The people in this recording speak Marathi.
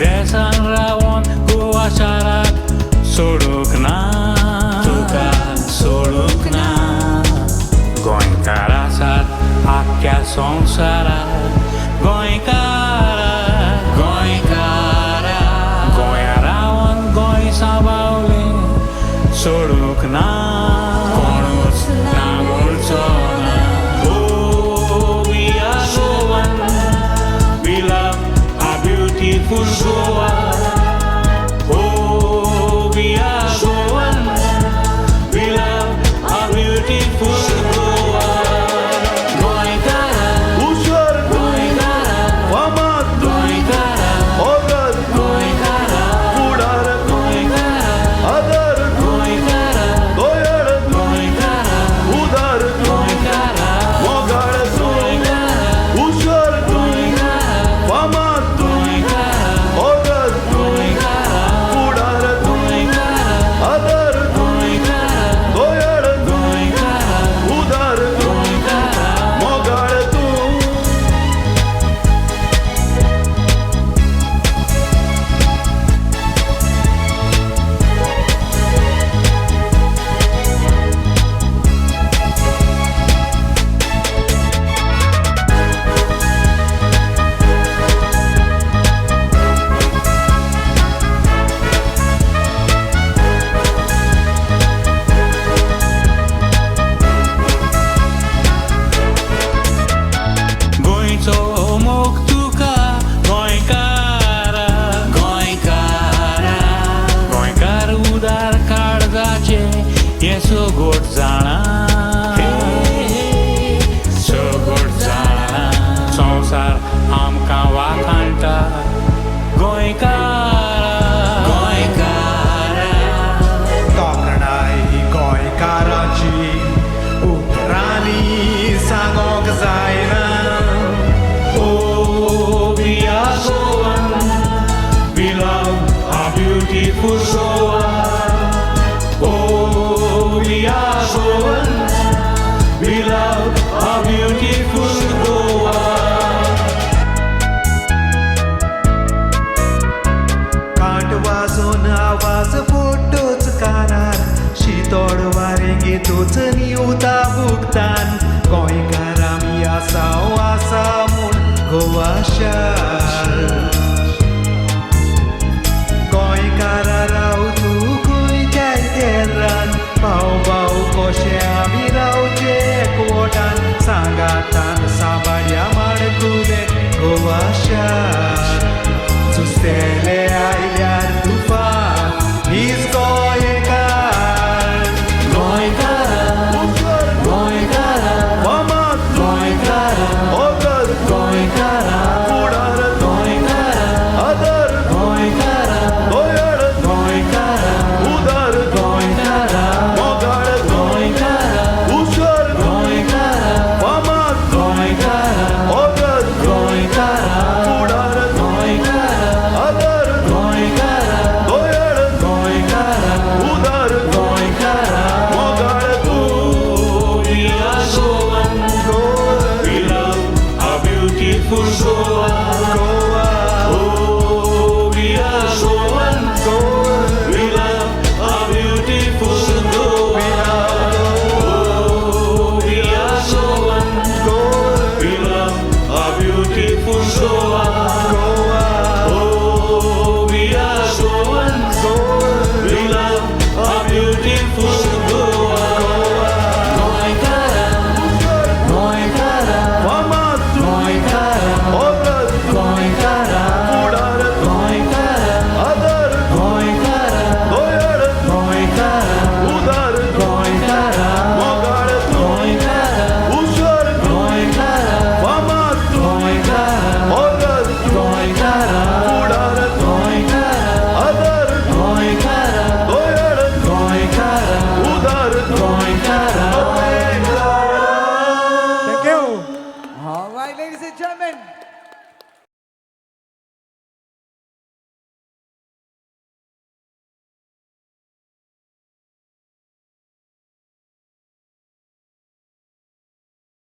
देसान रावून गोवा शाराक सोडूंक ना, तुका सोडूंक ना. गोंयकार आसात आख्ख्या संवसाराक, गोंयकार गोंयकार. गोंया रावून गोंय सांबाळलें सोडूंक ना, कोणूच ना म्हणचो ना. Oh, we are Goan, we love our beautiful Goa. Oh, we are Goan, we love our beautiful Goa. Goinkara, उशर Goinkara, वामात Goinkara, ओगद Goinkara, पुढार Goinkara, आदर Goinkara, दोयड Goinkara, उदार Goinkara, मोगाळ Goinkara, उशर Goinkara, वामात Goinkara, ओगद Goinkara, पुढार Goinkara, आदर Goinkara, दोयड Goinkara, उदार Goinkara. मोगाळ तू गोंयचो मोग तुका गोंयकारा, गोंयकारा. गोंयकार उदार काळजाचे हें सोगोट जाणा, सोगोट जाणा. संवसार आमकां वाखाणटा गोंयकारा, गोंयकारा. तोखणाय ही गोंयकाराची उतरांनी सांगोंक जायना. Oh, we are Goan, we love our beautiful Goa. Oh, we are Goan, we love our beautiful Goa. Can't वाजून आवाज पोट्टोच कानार, शितोड वारें घेतोच निवता बुगतान. गोंयकार आमी आसांव आसा म्हूण गोवा शार. गोंयकारा राव तूं खंयच्याय देरान, भाव भाव कशें आमी रावचे एकवटान. सांगातान सांबाळया माणकुलें गोवा शार. सुस्तेले आयल्यार तुफान हीच गोंयकार. गोंयकारा, उशर गोंयकारा, वामात गोंयकारा, ओगद गोंयकारा, पुढार गोंयकारा, आदर गोंयकारा, दोयड गोंयकारा, उदार गोंयकारा, मोगाळ गोंयकारा, उशर गोंयकारा, वामात गोंयकारा, ओगद गोंयकारा, पुढार गोंयकारा, आदर गोंयकारा, दोयड गोंयकारा, उदार गोंयकारा. मोगाळ तू Oh, we are Goan, we love our beautiful Goa. Goa Oh, we are Goan, we love our beautiful Goa. Oh, we are Goan, we love our beautiful Goa. Oh, we are Goan, we love our beautiful Goa. Goinkara, Goinkara, वामात Goinkara, ओगद Goinkara, पुढार Goinkara, आदर Goinkara, दोयड Goinkara, उदार Goinkara, मोगाळ तू Goinkara, उशर Goinkara, वामात Goinkara, ओगद Goinkara, पुढार Goinkara, आदर Goinkara, दोयड Goinkara, उदार Goinkara. Thank you. All right, ladies and gentlemen.